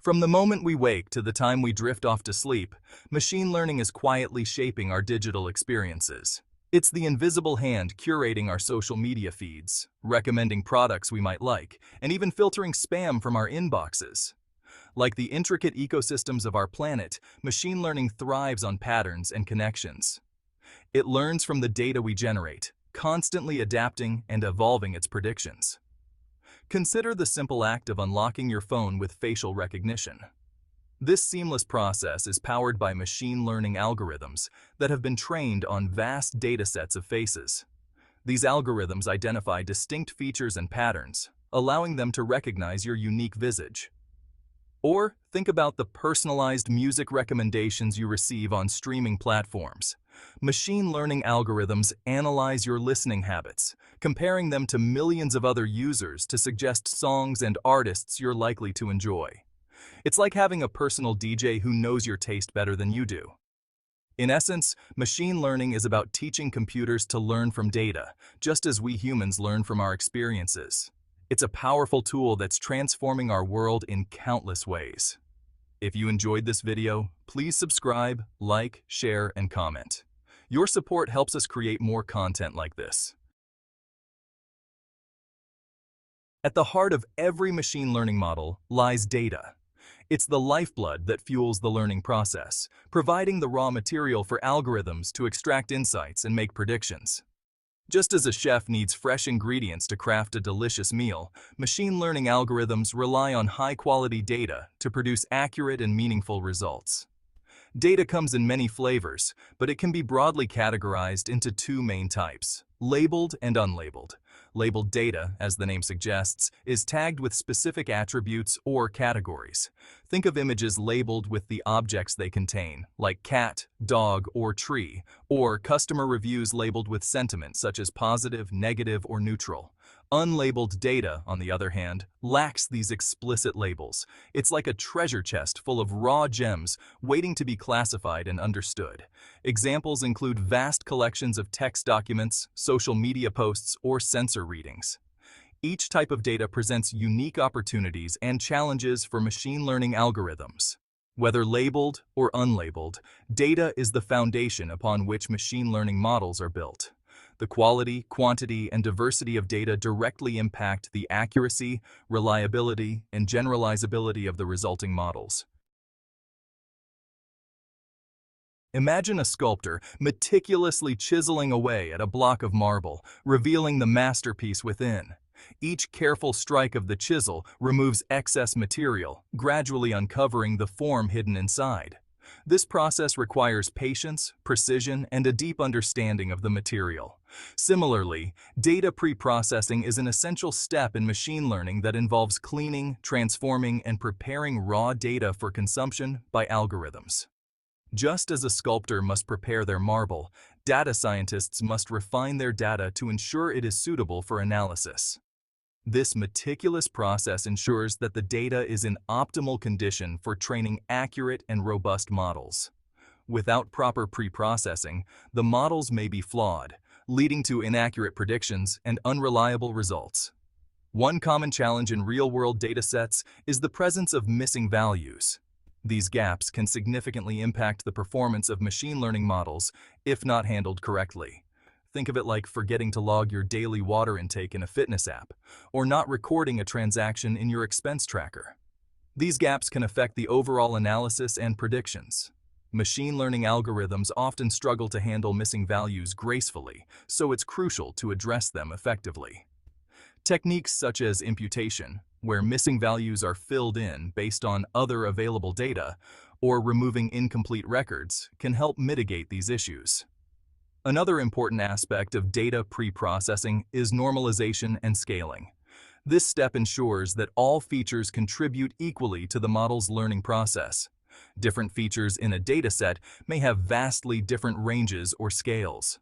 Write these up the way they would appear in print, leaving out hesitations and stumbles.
From the moment we wake to the time we drift off to sleep, machine learning is quietly shaping our digital experiences. It's the invisible hand curating our social media feeds, recommending products we might like, and even filtering spam from our inboxes. Like the intricate ecosystems of our planet, machine learning thrives on patterns and connections. It learns from the data we generate, constantly adapting and evolving its predictions. Consider the simple act of unlocking your phone with facial recognition. This seamless process is powered by machine learning algorithms that have been trained on vast datasets of faces. These algorithms identify distinct features and patterns, allowing them to recognize your unique visage. Or think about the personalized music recommendations you receive on streaming platforms. Machine learning algorithms analyze your listening habits, comparing them to millions of other users to suggest songs and artists you're likely to enjoy. It's like having a personal DJ who knows your taste better than you do. In essence, machine learning is about teaching computers to learn from data, just as we humans learn from our experiences. It's a powerful tool that's transforming our world in countless ways. If you enjoyed this video, please subscribe, like, share, and comment. Your support helps us create more content like this. At the heart of every machine learning model lies data. It's the lifeblood that fuels the learning process, providing the raw material for algorithms to extract insights and make predictions. Just as a chef needs fresh ingredients to craft a delicious meal, machine learning algorithms rely on high-quality data to produce accurate and meaningful results. Data comes in many flavors, but it can be broadly categorized into two main types: labeled and unlabeled. Labeled data, as the name suggests, is tagged with specific attributes or categories. Think of images labeled with the objects they contain, like cat, dog, or tree, or customer reviews labeled with sentiments such as positive, negative, or neutral. Unlabeled data, on the other hand, lacks these explicit labels. It's like a treasure chest full of raw gems waiting to be classified and understood. Examples include vast collections of text documents, social media posts, or sensor readings. Each type of data presents unique opportunities and challenges for machine learning algorithms. Whether labeled or unlabeled, data is the foundation upon which machine learning models are built. The quality, quantity, and diversity of data directly impact the accuracy, reliability, and generalizability of the resulting models. Imagine a sculptor meticulously chiseling away at a block of marble, revealing the masterpiece within. Each careful strike of the chisel removes excess material, gradually uncovering the form hidden inside. This process requires patience, precision, and a deep understanding of the material. Similarly, data pre-processing is an essential step in machine learning that involves cleaning, transforming, and preparing raw data for consumption by algorithms. Just as a sculptor must prepare their marble, data scientists must refine their data to ensure it is suitable for analysis. This meticulous process ensures that the data is in optimal condition for training accurate and robust models. Without proper pre-processing, the models may be flawed, leading to inaccurate predictions and unreliable results. One common challenge in real-world datasets is the presence of missing values. These gaps can significantly impact the performance of machine learning models if not handled correctly. Think of it like forgetting to log your daily water intake in a fitness app, or not recording a transaction in your expense tracker. These gaps can affect the overall analysis and predictions. Machine learning algorithms often struggle to handle missing values gracefully, so it's crucial to address them effectively. Techniques such as imputation, where missing values are filled in based on other available data, or removing incomplete records, can help mitigate these issues. Another important aspect of data pre-processing is normalization and scaling. This step ensures that all features contribute equally to the model's learning process. Different features in a dataset may have vastly different ranges or scales.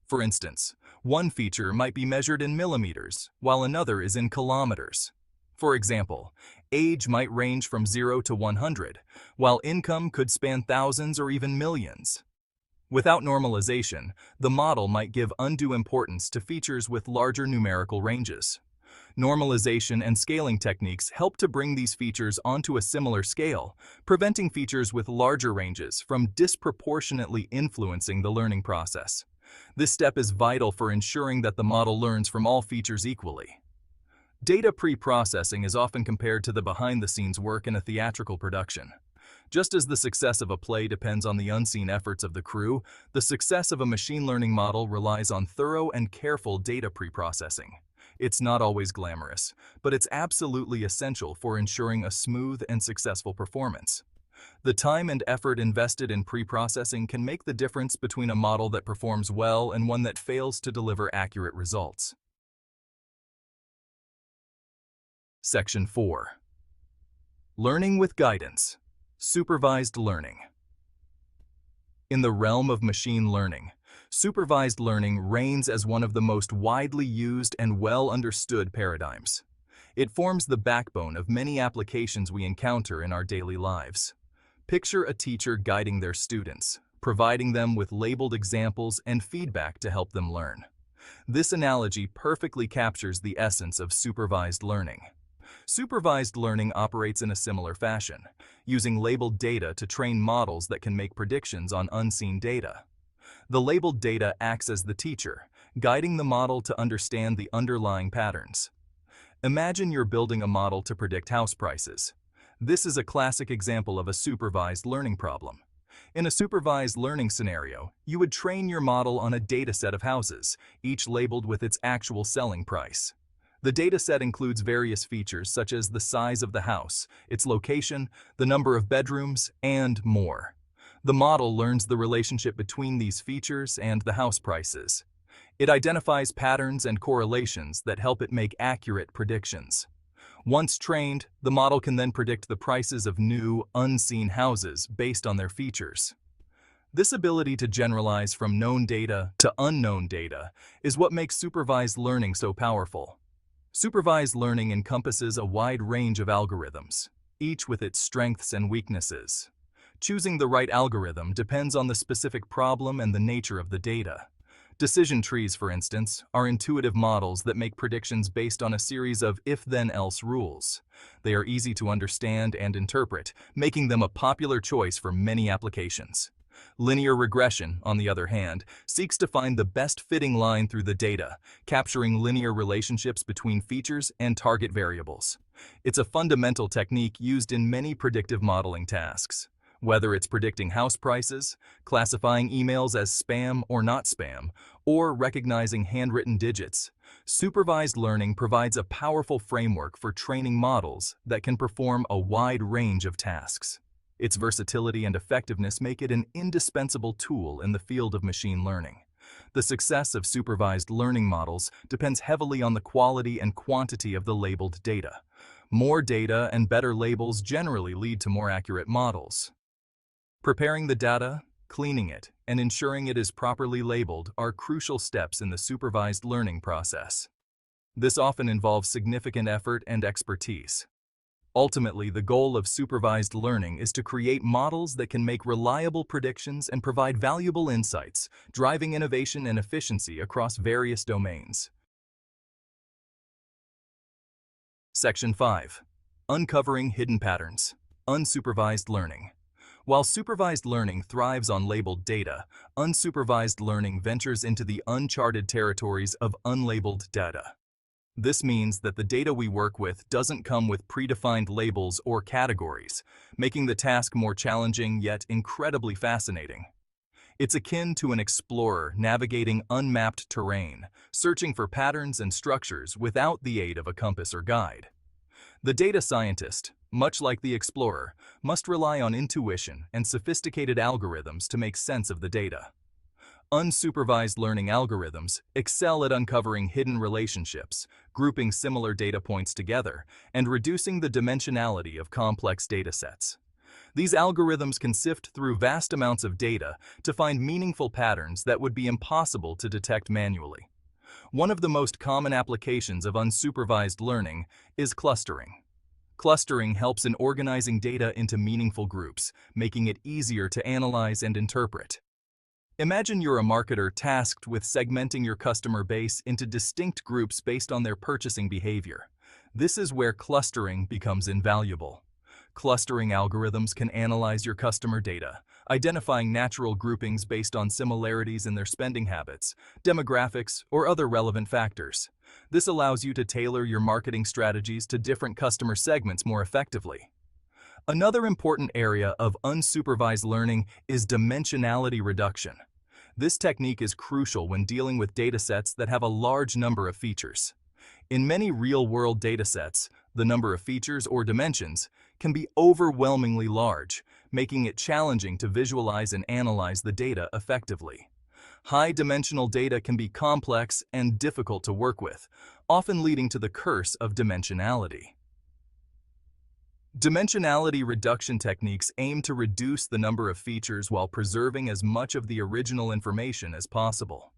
For instance, one feature might be measured in millimeters, while another is in kilometers. For example, age might range from 0 to 100, while income could span thousands or even millions. Without normalization, the model might give undue importance to features with larger numerical ranges. Normalization and scaling techniques help to bring these features onto a similar scale, preventing features with larger ranges from disproportionately influencing the learning process. This step is vital for ensuring that the model learns from all features equally. Data pre-processing is often compared to the behind-the-scenes work in a theatrical production. Just as the success of a play depends on the unseen efforts of the crew, the success of a machine learning model relies on thorough and careful data pre-processing. It's not always glamorous, but it's absolutely essential for ensuring a smooth and successful performance. The time and effort invested in pre-processing can make the difference between a model that performs well and one that fails to deliver accurate results. Section 4. Learning with guidance. Supervised learning. In the realm of machine learning, supervised learning reigns as one of the most widely used and well-understood paradigms. It forms the backbone of many applications we encounter in our daily lives. Picture a teacher guiding their students, providing them with labeled examples and feedback to help them learn. This analogy perfectly captures the essence of supervised learning. Supervised learning operates in a similar fashion, using labeled data to train models that can make predictions on unseen data. The labeled data acts as the teacher, guiding the model to understand the underlying patterns. Imagine you're building a model to predict house prices. This is a classic example of a supervised learning problem. In a supervised learning scenario, you would train your model on a dataset of houses, each labeled with its actual selling price. The dataset includes various features such as the size of the house, its location, the number of bedrooms, and more. The model learns the relationship between these features and the house prices. It identifies patterns and correlations that help it make accurate predictions. Once trained, the model can then predict the prices of new, unseen houses based on their features. This ability to generalize from known data to unknown data is what makes supervised learning so powerful. Supervised learning encompasses a wide range of algorithms, each with its strengths and weaknesses. Choosing the right algorithm depends on the specific problem and the nature of the data. Decision trees, for instance, are intuitive models that make predictions based on a series of if-then-else rules. They are easy to understand and interpret, making them a popular choice for many applications. Linear regression, on the other hand, seeks to find the best fitting line through the data, capturing linear relationships between features and target variables. It's a fundamental technique used in many predictive modeling tasks. Whether it's predicting house prices, classifying emails as spam or not spam, or recognizing handwritten digits, supervised learning provides a powerful framework for training models that can perform a wide range of tasks. Its versatility and effectiveness make it an indispensable tool in the field of machine learning. The success of supervised learning models depends heavily on the quality and quantity of the labeled data. More data and better labels generally lead to more accurate models. Preparing the data, cleaning it, and ensuring it is properly labeled are crucial steps in the supervised learning process. This often involves significant effort and expertise. Ultimately, the goal of supervised learning is to create models that can make reliable predictions and provide valuable insights, driving innovation and efficiency across various domains. Section 5. Uncovering hidden patterns. Unsupervised learning. While supervised learning thrives on labeled data, unsupervised learning ventures into the uncharted territories of unlabeled data. This means that the data we work with doesn't come with predefined labels or categories, making the task more challenging yet incredibly fascinating. It's akin to an explorer navigating unmapped terrain, searching for patterns and structures without the aid of a compass or guide. The data scientist, much like the explorer, must rely on intuition and sophisticated algorithms to make sense of the data. Unsupervised learning algorithms excel at uncovering hidden relationships, grouping similar data points together, and reducing the dimensionality of complex datasets. These algorithms can sift through vast amounts of data to find meaningful patterns that would be impossible to detect manually. One of the most common applications of unsupervised learning is clustering. Clustering helps in organizing data into meaningful groups, making it easier to analyze and interpret. Imagine you're a marketer tasked with segmenting your customer base into distinct groups based on their purchasing behavior. This is where clustering becomes invaluable. Clustering algorithms can analyze your customer data, identifying natural groupings based on similarities in their spending habits, demographics, or other relevant factors. This allows you to tailor your marketing strategies to different customer segments more effectively. Another important area of unsupervised learning is dimensionality reduction. This technique is crucial when dealing with datasets that have a large number of features. In many real-world datasets, the number of features or dimensions can be overwhelmingly large, making it challenging to visualize and analyze the data effectively. High-dimensional data can be complex and difficult to work with, often leading to the curse of dimensionality. Dimensionality reduction techniques aim to reduce the number of features while preserving as much of the original information as possible.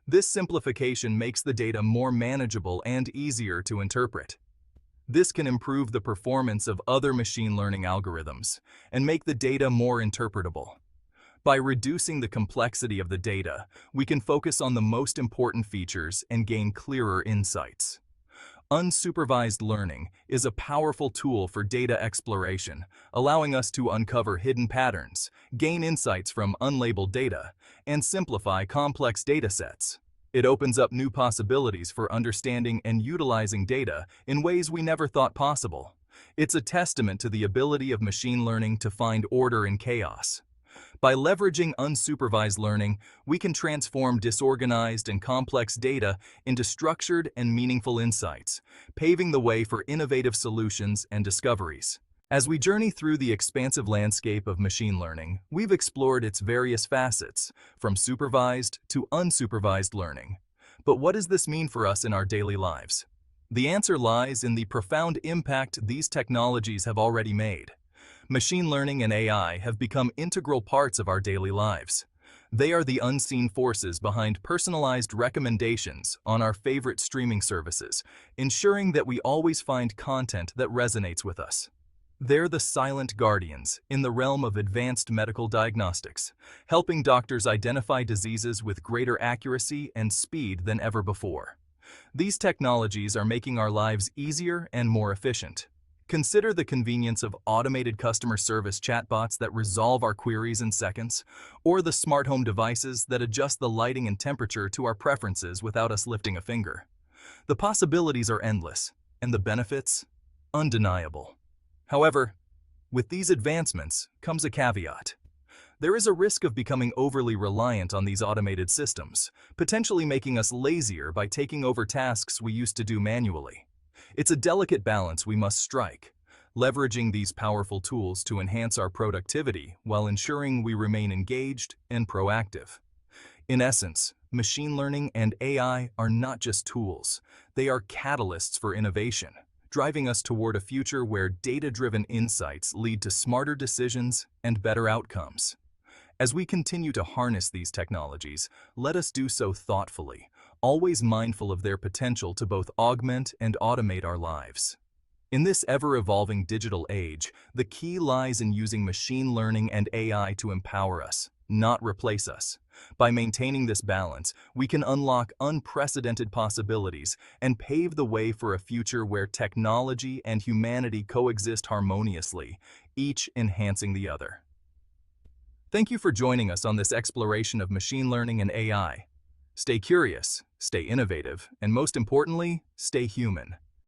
This simplification makes the data more manageable and easier to interpret. This can improve the performance of other machine learning algorithms and make the data more interpretable. By reducing the complexity of the data, we can focus on the most important features and gain clearer insights. Unsupervised learning is a powerful tool for data exploration, allowing us to uncover hidden patterns, gain insights from unlabeled data, and simplify complex datasets. It opens up new possibilities for understanding and utilizing data in ways we never thought possible. It's a testament to the ability of machine learning to find order in chaos. By leveraging unsupervised learning, we can transform disorganized and complex data into structured and meaningful insights, paving the way for innovative solutions and discoveries. As we journey through the expansive landscape of machine learning, we've explored its various facets, from supervised to unsupervised learning. But what does this mean for us in our daily lives? The answer lies in the profound impact these technologies have already made. Machine learning and AI have become integral parts of our daily lives. They are the unseen forces behind personalized recommendations on our favorite streaming services, ensuring that we always find content that resonates with us. They're the silent guardians in the realm of advanced medical diagnostics, helping doctors identify diseases with greater accuracy and speed than ever before. These technologies are making our lives easier and more efficient. Consider the convenience of automated customer service chatbots that resolve our queries in seconds, or the smart home devices that adjust the lighting and temperature to our preferences without us lifting a finger. The possibilities are endless, and the benefits undeniable. However, with these advancements comes a caveat. There is a risk of becoming overly reliant on these automated systems, potentially making us lazier by taking over tasks we used to do manually. It's a delicate balance we must strike, leveraging these powerful tools to enhance our productivity while ensuring we remain engaged and proactive. In essence, machine learning and AI are not just tools, they are catalysts for innovation, driving us toward a future where data-driven insights lead to smarter decisions and better outcomes. As we continue to harness these technologies, let us do so thoughtfully, always mindful of their potential to both augment and automate our lives. In this ever-evolving digital age, the key lies in using machine learning and AI to empower us, not replace us. By maintaining this balance, we can unlock unprecedented possibilities and pave the way for a future where technology and humanity coexist harmoniously, each enhancing the other. Thank you for joining us on this exploration of machine learning and AI. Stay curious, stay innovative, and most importantly, stay human.